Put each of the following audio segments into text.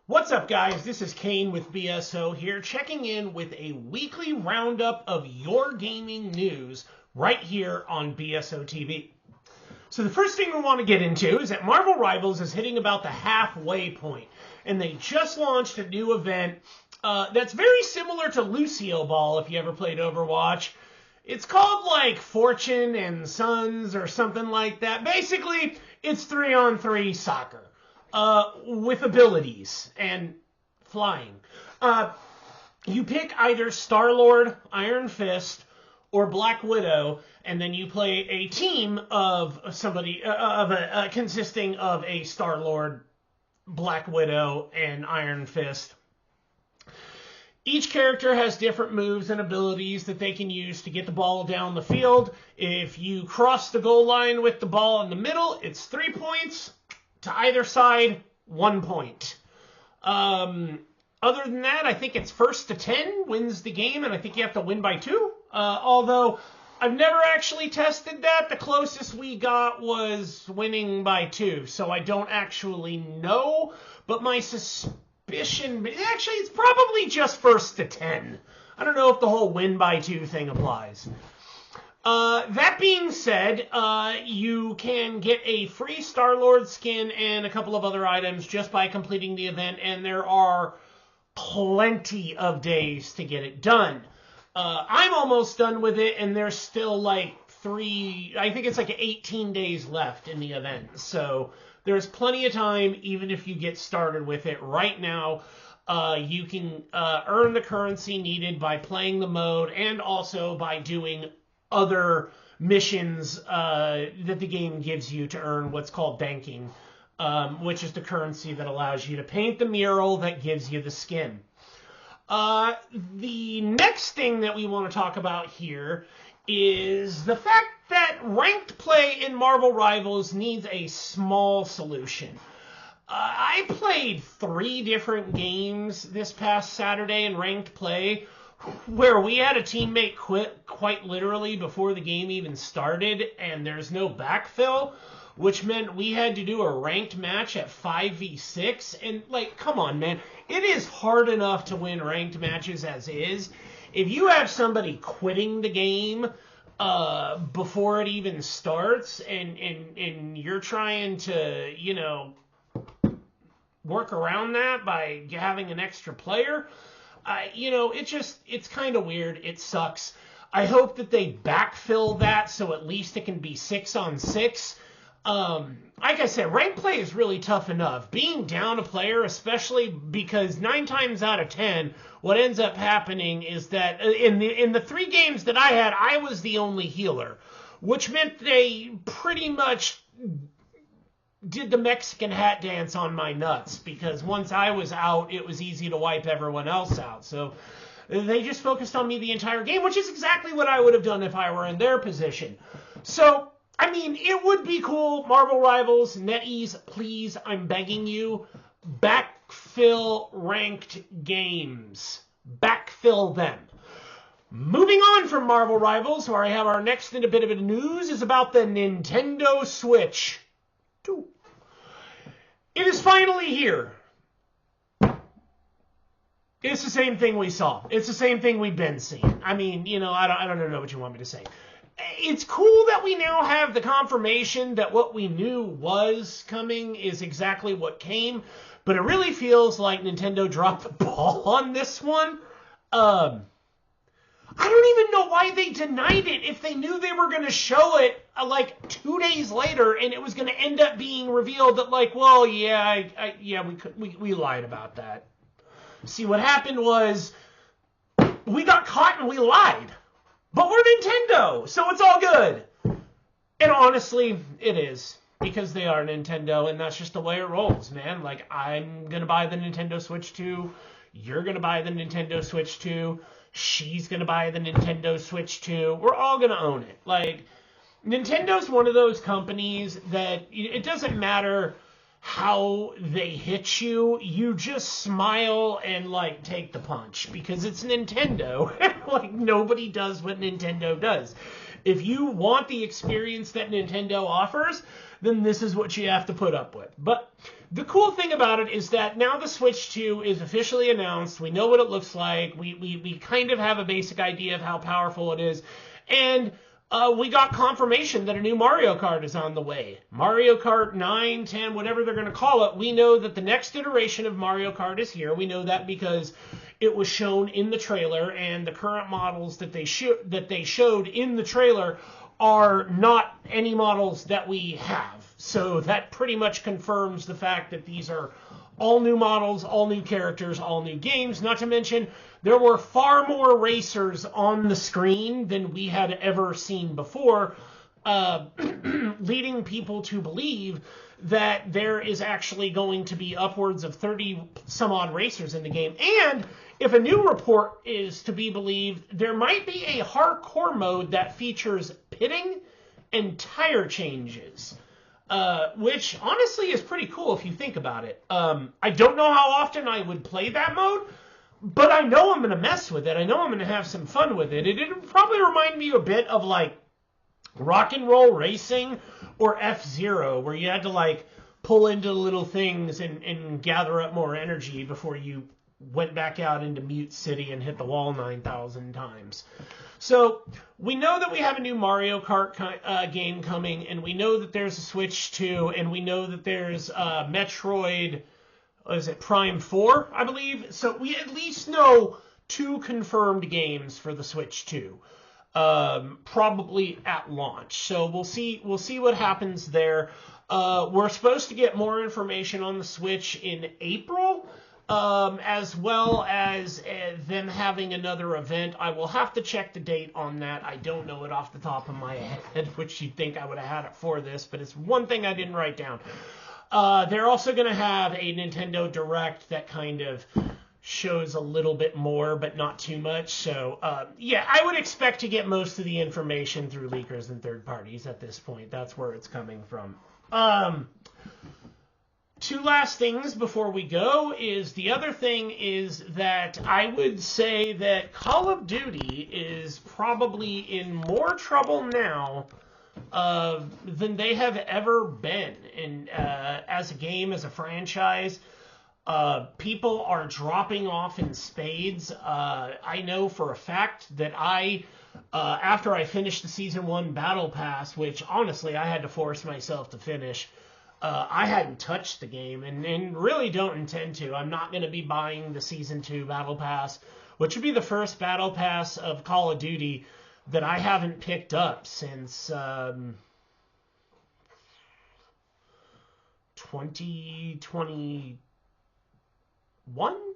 What's up, guys? This is Kane with BSO here, checking in with a weekly roundup of your gaming news right here on BSO TV. So the first thing we want to get into is that Marvel Rivals is hitting about the halfway point, and they just launched a new event that's very similar to Lucio Ball if you ever played Overwatch. It's called like Fortune and Sons or something like that. Basically, it's 3-on-3 soccer. With abilities and flying. You pick either Star-Lord, Iron Fist, or Black Widow, and then you play a team of somebody consisting of a Star-Lord, Black Widow, and Iron Fist. Each character has different moves and abilities that they can use to get the ball down the field. If you cross the goal line with the ball in the middle, it's 3 points. To either side, 1 point. Other than that, I think it's first to 10 wins the game, and I think you have to win by 2. Although I've never actually tested that. The closest we got was winning by 2, so I don't actually know. But my suspicion, actually, it's probably just first to 10. I don't know if the whole win by 2 thing applies. That being said, you can get a free Star-Lord skin and a couple of other items just by completing the event, and there are plenty of days to get it done. I'm almost done with it, and there's still like 18 days left in the event. So there's plenty of time, even if you get started with it right now. You can earn the currency needed by playing the mode and also by doing other missions that the game gives you to earn what's called banking, which is the currency that allows you to paint the mural that gives you the skin. The next thing that we want to talk about here is the fact that ranked play in Marvel Rivals needs a small solution. I played 3 different games this past Saturday in ranked play, where we had a teammate quit quite literally before the game even started, and there's no backfill, which meant we had to do a ranked match at 5v6, and like, come on, man, it is hard enough to win ranked matches as is. If you have somebody quitting the game before it even starts, and you're trying to, work around that by having an extra player, it's kind of weird. It sucks. I hope that they backfill that so at least it can be 6-on-6. Like I said, rank play is really tough enough. Being down a player, especially because 9 times out of 10, what ends up happening is that in the 3 games that I had, I was the only healer, which meant they pretty much did the Mexican hat dance on my nuts, because once I was out, it was easy to wipe everyone else out. So they just focused on me the entire game, which is exactly what I would have done if I were in their position. So, I mean, it would be cool. Marvel Rivals, NetEase, please, I'm begging you, backfill ranked games. Backfill them. Moving on from Marvel Rivals, where I have our next bit of news, is about the Nintendo Switch 2. It is finally here. It's the same thing we saw. It's the same thing we've been seeing. I mean, I don't know what you want me to say. It's cool that we now have the confirmation that what we knew was coming is exactly what came, but it really feels like Nintendo dropped the ball on this one. I don't even know why they denied it if they knew they were going to show it like 2 days later, and it was going to end up being revealed that, like, well, yeah, we lied about that. See, what happened was we got caught and we lied, but we're Nintendo, so it's all good. And honestly, it is, because they are Nintendo, and that's just the way it rolls, man. Like, I'm going to buy the Nintendo Switch 2. You're going to buy the Nintendo Switch 2. She's going to buy the Nintendo Switch 2. We're all going to own it. Like, Nintendo's one of those companies that it doesn't matter how they hit you, you just smile and, like, take the punch, because it's Nintendo. Like, nobody does what Nintendo does. If you want the experience that Nintendo offers, then this is what you have to put up with. But the cool thing about it is that now the Switch 2 is officially announced. We know what it looks like. We kind of have a basic idea of how powerful it is. And we got confirmation that a new Mario Kart is on the way. Mario Kart 9, 10, whatever they're going to call it. We know that the next iteration of Mario Kart is here. We know that because it was shown in the trailer, and the current models that they showed in the trailer are not any models that we have. So that pretty much confirms the fact that these are all new models, all new characters, all new games. Not to mention, there were far more racers on the screen than we had ever seen before, leading people to believe that there is actually going to be upwards of 30 some odd racers in the game. And if a new report is to be believed, there might be a hardcore mode that features pitting and tire changes, which honestly is pretty cool if you think about it. I don't know how often I would play that mode, but I know I'm going to mess with it. I know I'm going to have some fun with it. It would probably remind me a bit of like Rock and Roll Racing or F-Zero, where you had to like pull into little things and gather up more energy before you went back out into Mute City and hit the wall 9,000 times. So we know that we have a new Mario Kart game coming, and we know that there's a Switch 2, and we know that there's Metroid, Prime 4, I believe. So we at least know 2 confirmed games for the Switch 2, probably at launch. So we'll see what happens there. We're supposed to get more information on the Switch in April, as well as them having another event. I will have to check the date on that. I don't know it off the top of my head, which you'd think I would have had it for this, but it's one thing I didn't write down. They're also going to have a Nintendo Direct that kind of shows a little bit more, but not too much. So, yeah, I would expect to get most of the information through leakers and third parties at this point. That's where it's coming from. 2 last things before we go is the other thing is that I would say that Call of Duty is probably in more trouble now than they have ever been. And as a game, as a franchise, people are dropping off in spades. I know for a fact that after I finished the Season 1 Battle Pass, which honestly I had to force myself to finish, I hadn't touched the game and really don't intend to. I'm not going to be buying the Season 2 Battle Pass, which would be the first Battle Pass of Call of Duty that I haven't picked up since 2021,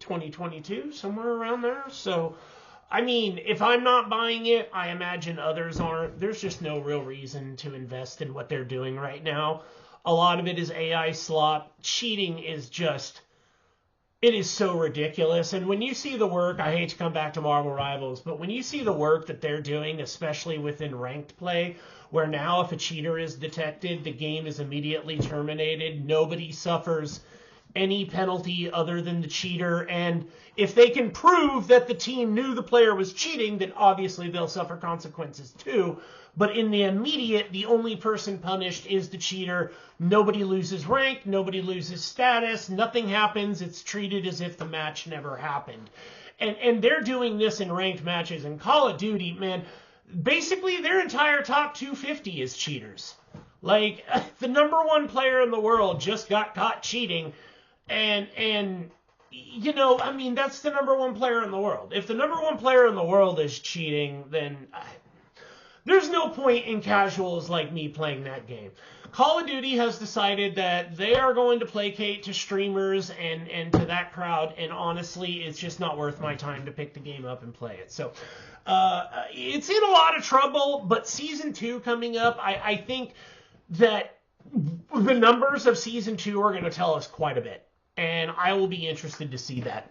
2022, somewhere around there. So, I mean, if I'm not buying it, I imagine others aren't. There's just no real reason to invest in what they're doing right now. A lot of it is AI slop. Cheating is just, it is so ridiculous. And when you see the work, I hate to come back to Marvel Rivals, but when you see the work that they're doing, especially within ranked play, where now if a cheater is detected, the game is immediately terminated. Nobody suffers any penalty other than the cheater. And if they can prove that the team knew the player was cheating, then obviously they'll suffer consequences too. But in the immediate, the only person punished is the cheater. Nobody loses rank, nobody loses status, nothing happens. It's treated as if the match never happened. And they're doing this in ranked matches. In Call of Duty, man, basically their entire top 250 is cheaters. Like, the #1 player in the world just got caught cheating, and you know, I mean, that's the #1 player in the world. If the #1 player in the world is cheating, then there's no point in casuals like me playing that game. Call of Duty has decided that they are going to placate to streamers and to that crowd, and honestly, it's just not worth my time to pick the game up and play it. So, it's in a lot of trouble, but Season 2 coming up, I think that the numbers of Season 2 are going to tell us quite a bit, and I will be interested to see that.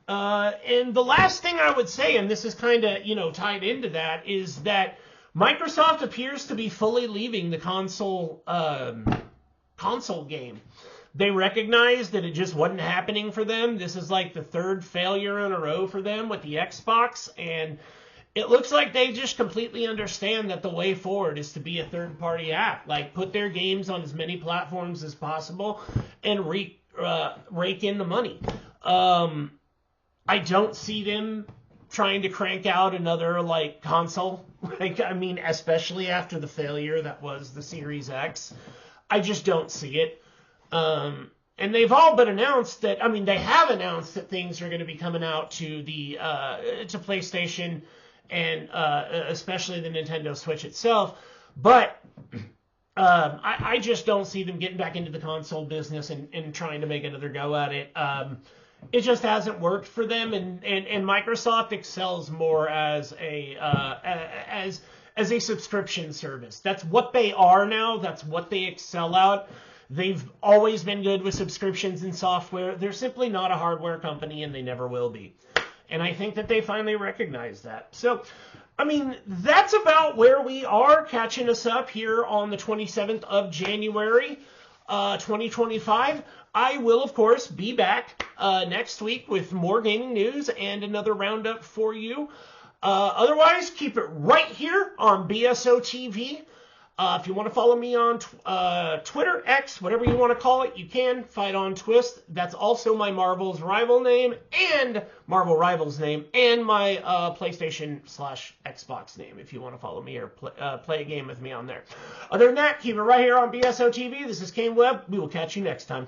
And the last thing I would say, and this is kind of, tied into that, is that Microsoft appears to be fully leaving the console game. They recognize that it just wasn't happening for them. This is like the 3rd failure in a row for them with the Xbox, and it looks like they just completely understand that the way forward is to be a third-party app. Like, put their games on as many platforms as possible and rake in the money. I don't see them trying to crank out another, like, console. Like, I mean, especially after the failure that was the Series X. I just don't see it. And they've all but announced that, I mean, they have announced that things are going to be coming out to the to PlayStation and especially the Nintendo Switch itself. But I just don't see them getting back into the console business and trying to make another go at it. It just hasn't worked for them, and Microsoft excels more as a subscription service. That's what they are now. That's what they excel at. They've always been good with subscriptions and software. They're simply not a hardware company, and they never will be. And I think that they finally recognize that. So, I mean, that's about where we are, catching us up here on the 27th of January, 2025. I will, of course, be back next week with more gaming news and another roundup for you. Otherwise, keep it right here on BSO TV. If you want to follow me on Twitter, X, whatever you want to call it, you can. Fight on Twist. That's also my Marvel's Rival name and Marvel Rivals name and my PlayStation/Xbox name if you want to follow me or play a game with me on there. Other than that, keep it right here on BSO TV. This is Kane Webb. We will catch you next time.